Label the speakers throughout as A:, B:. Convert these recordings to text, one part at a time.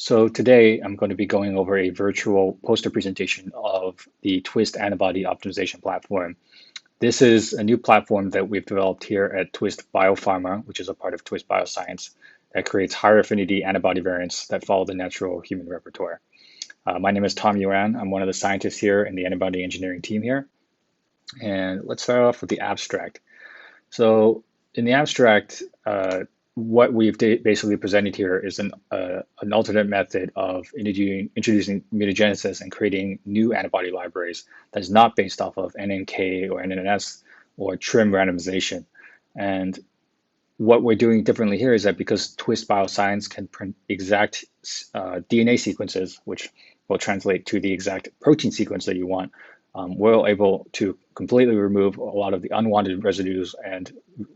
A: So today I'm going to be going over a virtual poster presentation of the Twist Antibody Optimization Platform. This is a new platform that we've developed here at Twist Biopharma, which is a part of Twist Bioscience, that creates higher affinity antibody variants that follow the natural human repertoire. My name is Tom Yuan. I'm one of the scientists here in the antibody engineering team here. And let's start off with the abstract. So in the abstract, what we've basically presented here is an alternate method of introducing mutagenesis and creating new antibody libraries that is not based off of NNK or NNS or TRIM randomization. And what we're doing differently here is that because Twist Bioscience can print exact DNA sequences, which will translate to the exact protein sequence that you want, we're able to completely remove a lot of the unwanted residues and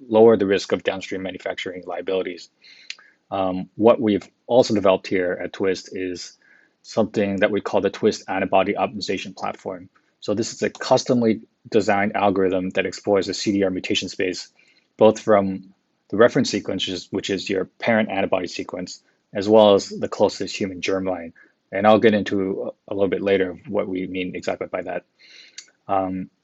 A: lower the risk of downstream manufacturing liabilities. What we've also developed here at Twist is something that we call the Twist Antibody Optimization Platform. So this is a customly designed algorithm that explores the CDR mutation space, both from the reference sequence, which is your parent antibody sequence, as well as the closest human germline. And I'll get into a little bit later what we mean exactly by that.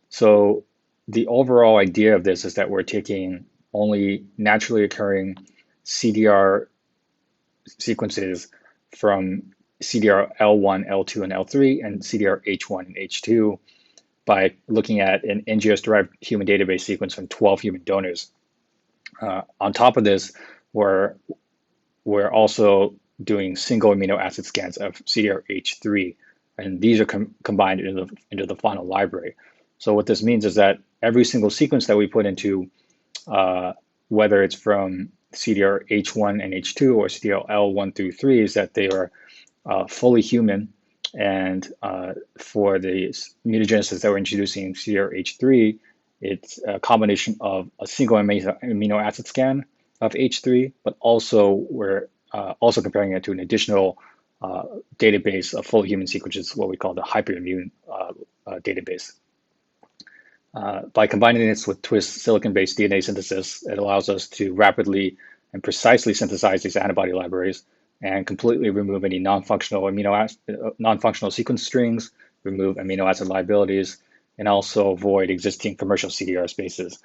A: So the overall idea of this is that we're taking only naturally occurring CDR sequences from CDR L1, L2, and L3, and CDR H1 and H2 by looking at an NGS-derived human database sequence from 12 human donors. On top of this, we're also doing single amino acid scans of CDRH3, and these are combined into the final library. So what this means is that every single sequence that we put into, whether it's from CDRH1 and H2 or CDRL1 through 3, is that they are fully human. And for the mutagenesis that we're introducing in CDRH3, it's a combination of a single amino acid scan of H3, but also we're also comparing it to an additional database of full human sequences, what we call the hyperimmune database. By combining this with Twist silicon-based DNA synthesis, it allows us to rapidly and precisely synthesize these antibody libraries and completely remove any non-functional sequence strings, remove amino acid liabilities, and also avoid existing commercial CDR spaces.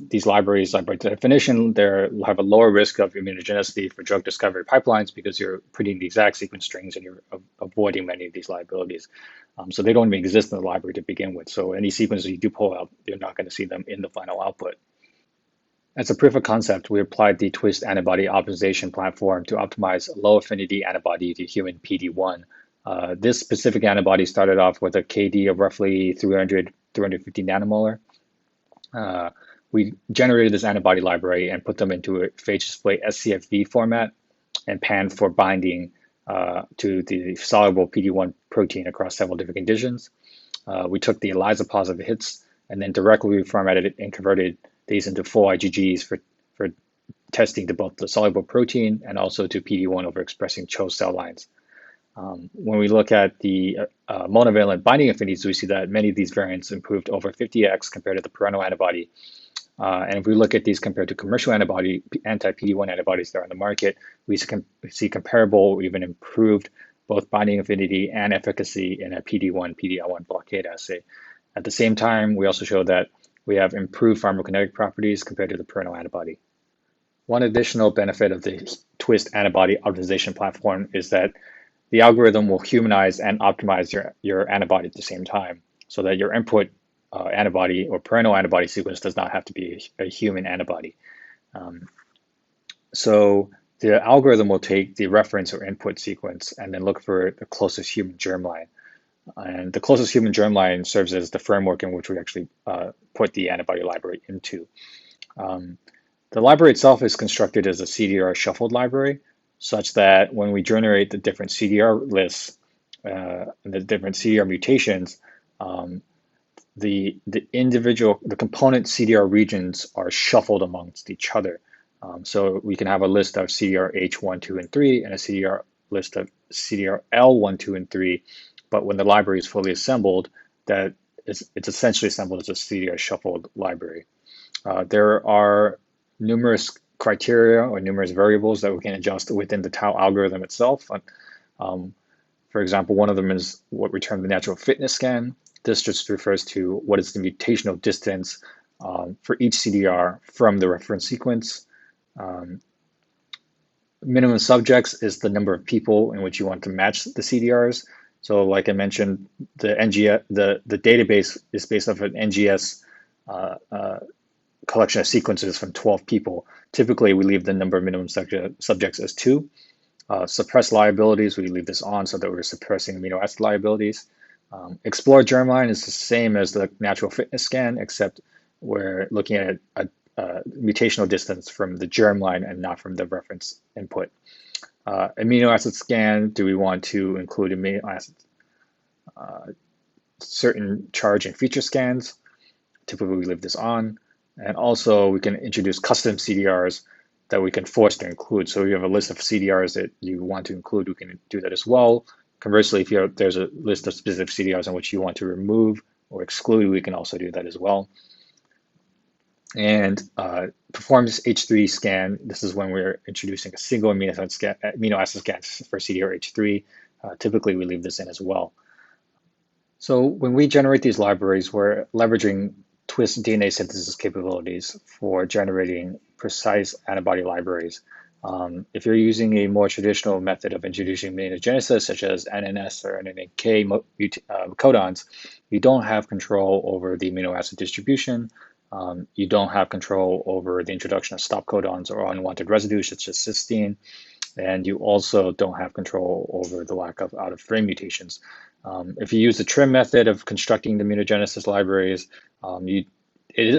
A: These libraries, by definition, they have a lower risk of immunogenicity for drug discovery pipelines because you're putting the exact sequence strings and you're avoiding many of these liabilities. So they don't even exist in the library to begin with. So any sequences you do pull out, you're not going to see them in the final output. As a proof of concept, we applied the Twist Antibody Optimization Platform to optimize a low-affinity antibody to human PD-1. This specific antibody started off with a KD of roughly 350 nanomolar. We generated this antibody library and put them into a phage display scFv format and panned for binding to the soluble PD-1 protein across several different conditions. We took the ELISA positive hits and then directly reformatted it and converted these into full IgGs for testing to both the soluble protein and also to PD-1 overexpressing CHO cell lines. When we look at the monovalent binding affinities, we see that many of these variants improved over 50x compared to the parental antibody. And if we look at these compared to commercial anti-PD-1 antibodies that are on the market, we see comparable or even improved both binding affinity and efficacy in a PD-1, PD-L1 blockade assay. At the same time, we also show that we have improved pharmacokinetic properties compared to the parental antibody. One additional benefit of the Twist Antibody Optimization Platform is that the algorithm will humanize and optimize your antibody at the same time so that your input antibody or parental antibody sequence does not have to be a human antibody. So the algorithm will take the reference or input sequence and then look for the closest human germline. And the closest human germline serves as the framework in which we actually put the antibody library into. The library itself is constructed as a CDR shuffled library, such that when we generate the different CDR lists, the different CDR mutations, the component CDR regions are shuffled amongst each other. So we can have a list of CDR H1, 2, and 3, and a CDR list of CDR L1, 2, and 3. But when the library is fully assembled, it's essentially assembled as a CDR shuffled library. There are numerous criteria or numerous variables that we can adjust within the tau algorithm itself. For example, one of them is what we term the natural fitness scan. This just refers to what is the mutational distance for each CDR from the reference sequence. Minimum subjects is the number of people in which you want to match the CDRs. So like I mentioned, the database is based off an NGS collection of sequences from 12 people. Typically, we leave the number of minimum subjects as 2. Suppress liabilities, we leave this on so that we're suppressing amino acid liabilities. Explore germline is the same as the natural fitness scan, except we're looking at a mutational distance from the germline and not from the reference input. Amino acid scan, do we want to include amino acids, certain charge and feature scans? Typically, we leave this on. And also, we can introduce custom CDRs that we can force to include. So if you have a list of CDRs that you want to include, we can do that as well. Conversely, if there's a list of specific CDRs in which you want to remove or exclude, we can also do that as well. And performance H3 scan, this is when we're introducing a single amino acid scan for CDR-H3. Typically, we leave this in as well. So when we generate these libraries, we're leveraging Twist DNA synthesis capabilities for generating precise antibody libraries. If you're using a more traditional method of introducing immunogenesis, such as NNS or NNK codons, you don't have control over the amino acid distribution. You don't have control over the introduction of stop codons or unwanted residues, such as cysteine. And you also don't have control over the lack of out-of-frame mutations. If you use the trim method of constructing the immunogenesis libraries, it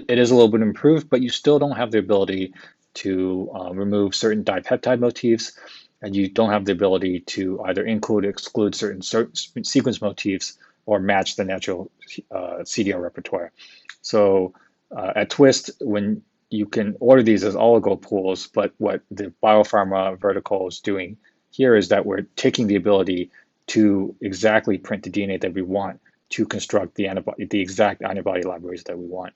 A: is a little bit improved, but you still don't have the ability to remove certain dipeptide motifs, and you don't have the ability to either include or exclude certain sequence motifs or match the natural CDR repertoire. So at Twist, when you can order these as oligo pools, but what the biopharma vertical is doing here is that we're taking the ability to exactly print the DNA that we want to construct the exact antibody libraries that we want.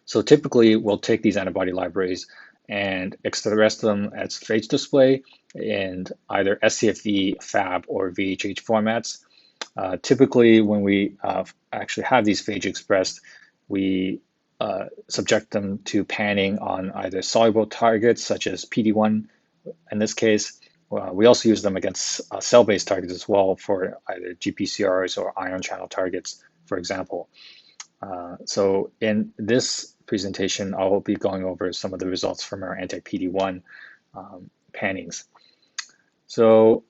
A: So typically, we'll take these antibody libraries and express them as phage display in either scFv, Fab, or VHH formats. Typically, when we actually have these phage expressed, we subject them to panning on either soluble targets, such as PD-1 in this case. We also use them against cell-based targets as well for either GPCRs or ion channel targets, for example. So in this presentation, I will be going over some of the results from our anti-PD-1 pannings. So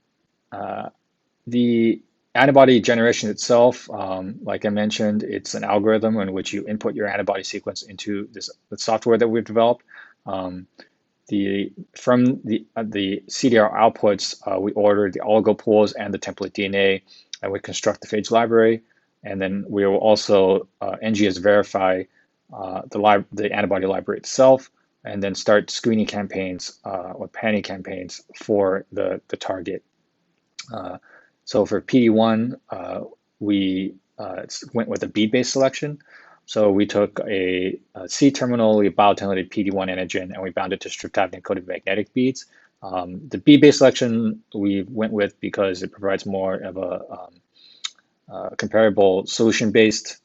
A: the antibody generation itself, like I mentioned, it's an algorithm in which you input your antibody sequence into the software that we've developed. From the CDR outputs, we order the oligo pools and the template DNA, and we construct the phage library. And then we will also NGS verify the antibody library itself, and then start screening campaigns or panning campaigns for the target. So for PD-1, we went with a bead-based selection. So we took a C-terminally biotinylated PD-1 antigen and we bound it to streptavidin-encoded magnetic beads. The bead-based selection we went with because it provides more of a comparable solution-based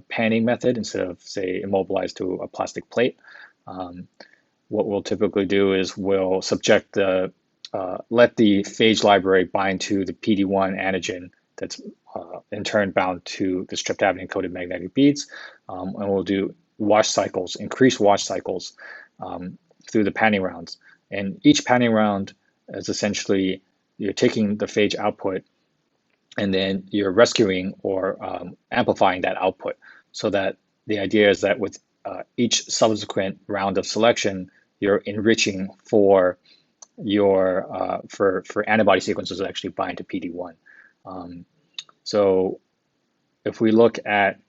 A: panning method instead of, say, immobilized to a plastic plate. What we'll typically do is we'll subject let the phage library bind to the PD-1 antigen that's in turn bound to the streptavidin-encoded magnetic beads, and we'll do increased wash cycles through the panning rounds. And each panning round is essentially you're taking the phage output and then you're rescuing or amplifying that output, so that the idea is that with each subsequent round of selection, you're enriching for antibody sequences that actually bind to PD-1. So if we look at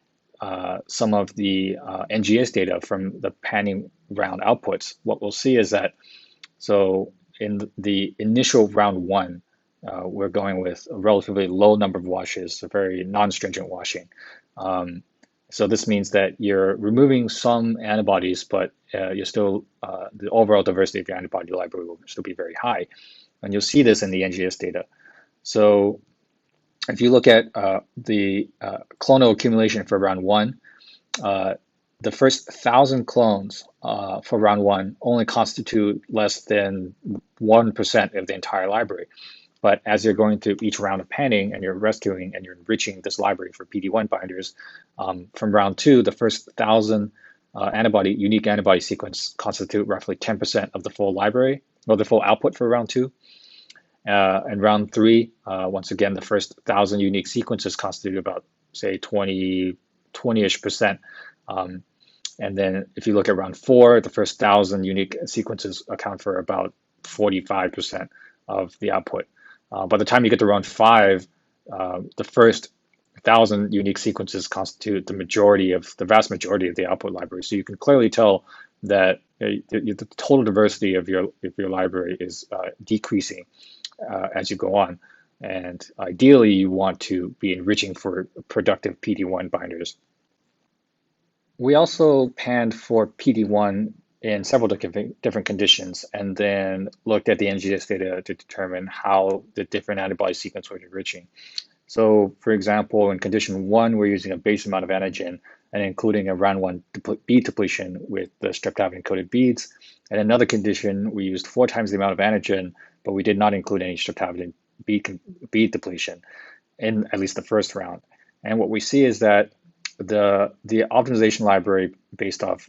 A: some of the NGS data from the panning round outputs, what we'll see is that, so in the initial round 1, we're going with a relatively low number of washes, a very non-stringent washing. So this means that you're removing some antibodies, but you're still, the overall diversity of your antibody library will still be very high. And you'll see this in the NGS data. So if you look at the clonal accumulation for round one, the first 1,000 clones for round one only constitute less than 1% of the entire library. But as you're going through each round of panning and you're rescuing and you're enriching this library for PD-1 binders, from round two, the first 1,000 unique antibody sequence constitute roughly 10% of the full library, or the full output for round two. And round three, once again, the first 1,000 unique sequences constitute about, say, 20-ish percent. And then if you look at round four, the first 1,000 unique sequences account for about 45% of the output. By the time you get to round five, the first 1,000 unique sequences constitute the vast majority of the output library. So you can clearly tell that the total diversity of your library is decreasing as you go on. And ideally, you want to be enriching for productive PD-1 binders. We also panned for PD-1 in several different conditions, and then looked at the NGS data to determine how the different antibody sequence were enriching. So, for example, in condition one, we're using a base amount of antigen and including a round one bead depletion with the streptavidin-coated beads. And another condition, we used 4 times the amount of antigen, but we did not include any streptavidin bead depletion in at least the first round. And what we see is that the optimization library based off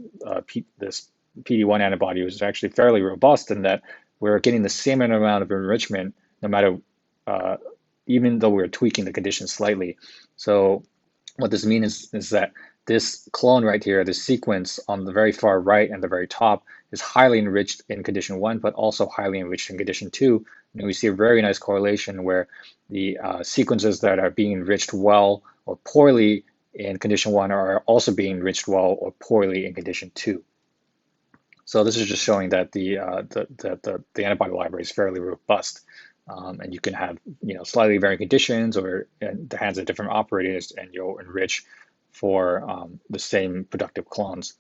A: this PD-1 antibody was actually fairly robust in that we're getting the same amount of enrichment no matter, even though we're tweaking the conditions slightly. So what this means is that this clone right here, the sequence on the very far right and the very top, is highly enriched in condition one, but also highly enriched in condition two. And we see a very nice correlation where the sequences that are being enriched well or poorly in condition one are also being enriched well or poorly in condition two. So this is just showing that the antibody library is fairly robust, and you can have slightly varying conditions or in the hands of different operators, and you'll enrich for the same productive clones.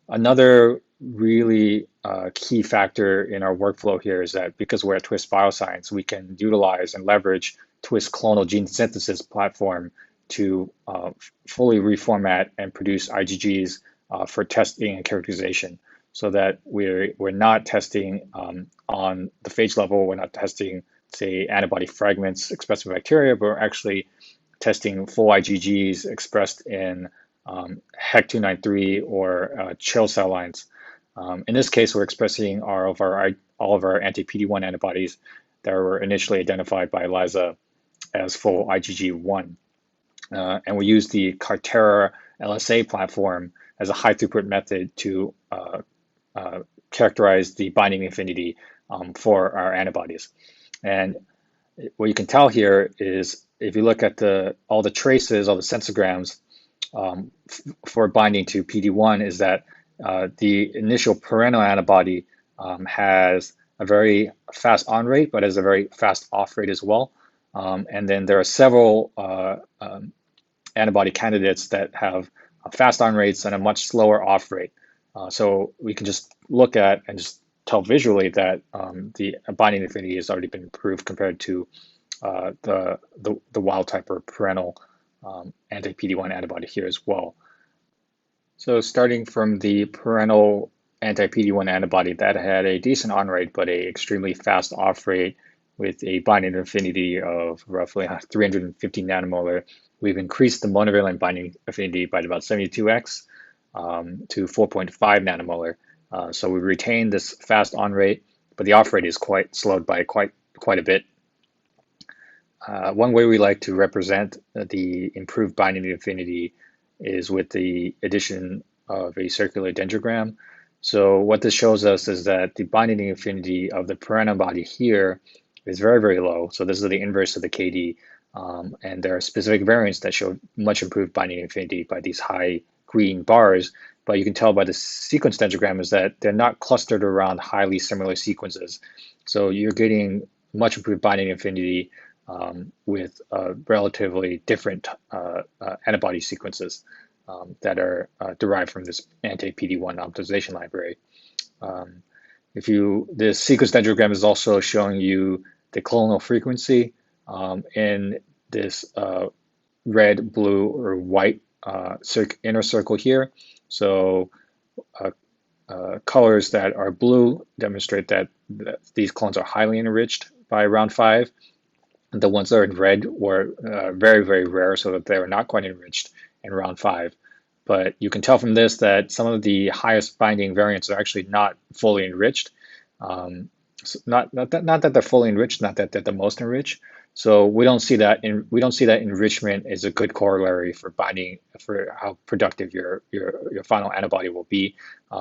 A: Another really key factor in our workflow here is that because we're at Twist Bioscience, we can utilize and leverage Twist Clonal gene synthesis platform to fully reformat and produce IgGs for testing and characterization, so that we're not testing on the phage level, we're not testing, say, antibody fragments expressed in bacteria, but we're actually testing full IgGs expressed in HEC293 or CHIL cell lines. In this case, we're expressing all of our anti-PD-1 antibodies that were initially identified by ELISA as full IgG1. And we use the Cartera LSA platform as a high throughput method to characterize the binding affinity for our antibodies. And what you can tell here is if you look at all the traces, all the sensograms for binding to PD-1, is that the initial parental antibody has a very fast on rate, but has a very fast off rate as well. And then there are several antibody candidates that have fast on rates and a much slower off rate. So we can just look at and just tell visually that the binding affinity has already been improved compared to the wild type or parental anti-PD-1 antibody here as well. So starting from the parental anti-PD-1 antibody that had a decent on rate, but a extremely fast off rate with a binding affinity of roughly 350 nanomolar, we've increased the monovalent binding affinity by about 72x to 4.5 nanomolar. So we retain this fast on rate, but the off rate is quite slowed by quite a bit. One way we like to represent the improved binding affinity is with the addition of a circular dendrogram. So what this shows us is that the binding affinity of the parental body here is very, very low. So this is the inverse of the KD. And there are specific variants that show much improved binding affinity by these high green bars. But you can tell by the sequence dendrogram is that they're not clustered around highly similar sequences. So you're getting much improved binding affinity with relatively different antibody sequences that are derived from this anti-PD-1 optimization library. This sequence dendrogram is also showing you the clonal frequency in this red, blue, or white inner circle here. So colors that are blue demonstrate that these clones are highly enriched by round 5. The ones that are in red were very, very rare, so that they were not quite enriched in round 5. But you can tell from this that some of the highest binding variants are actually not fully enriched. So not that they're fully enriched, not that they're the most enriched. So we don't see that enrichment is a good corollary for binding, for how productive your final antibody will be.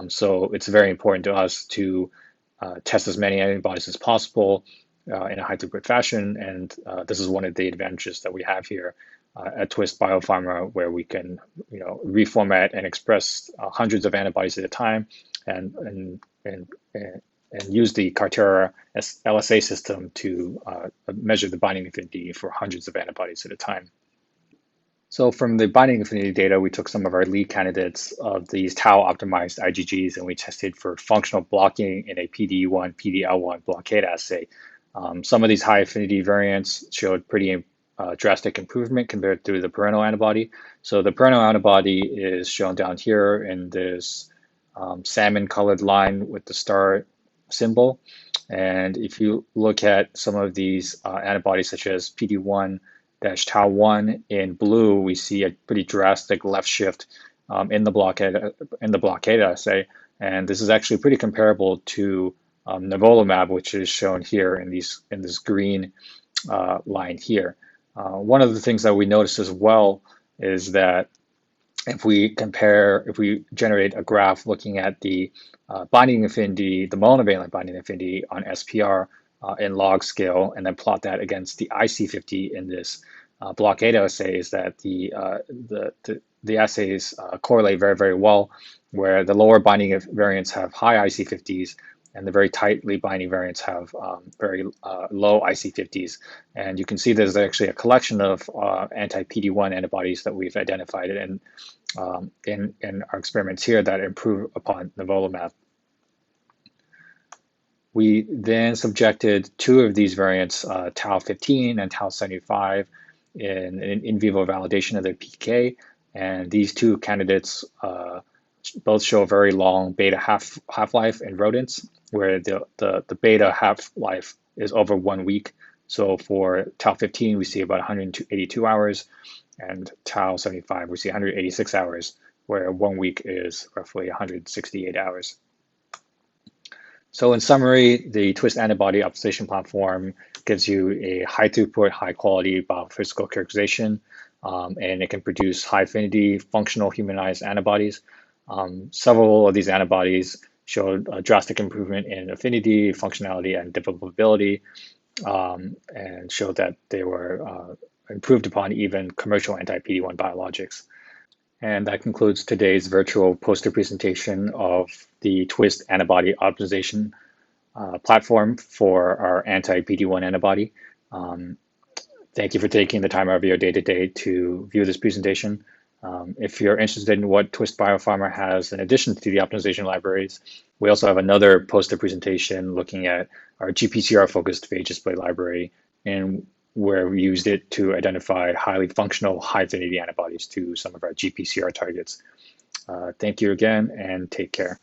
A: So it's very important to us to test as many antibodies as possible in a high throughput fashion, and this is one of the advantages that we have here at Twist Biopharma, where we can reformat and express hundreds of antibodies at a time, and use the Cartera LSA system to measure the binding affinity for hundreds of antibodies at a time. So from the binding affinity data, we took some of our lead candidates of these tau-optimized IgGs, and we tested for functional blocking in a PD-1, PD-L1 blockade assay. Some of these high affinity variants showed pretty drastic improvement compared to the parental antibody. So the parental antibody is shown down here in this salmon colored line with the star symbol. And if you look at some of these antibodies, such as PD-1-tau1 in blue, we see a pretty drastic left shift in the blockade assay. And this is actually pretty comparable to nivolumab, which is shown here in this green line here. One of the things that we noticed as well is that if we generate a graph looking at the binding affinity, the monovalent binding affinity on SPR in log scale, and then plot that against the IC50 in this blockade assay, is that the assays correlate very, very well, where the lower binding variants have high IC50s, and the very tightly binding variants have very low IC50s. And you can see there's actually a collection of anti-PD-1 antibodies that we've identified in our experiments here that improve upon nivolumab. We then subjected 2 of these variants, tau-15 and tau-75, in vivo validation of their PK. And these 2 candidates both show a very long beta half-life in rodents, where the beta half-life is over 1 week. So for tau-15, we see about 182 hours, and tau-75, we see 186 hours, where 1 week is roughly 168 hours. So in summary, the Twist Antibody Optimization Platform gives you a high throughput, high quality biophysical characterization, and it can produce high affinity functional humanized antibodies. Several of these antibodies showed a drastic improvement in affinity, functionality, and developability, and showed that they were improved upon even commercial anti-PD-1 biologics. And that concludes today's virtual poster presentation of the Twist Antibody Optimization Platform for our anti-PD-1 antibody. Thank you for taking the time out of your day today to view this presentation. If you're interested in what Twist Biopharma has in addition to the optimization libraries, we also have another poster presentation looking at our GPCR-focused phage display library, and where we used it to identify highly functional, high-affinity antibodies to some of our GPCR targets. Thank you again, and take care.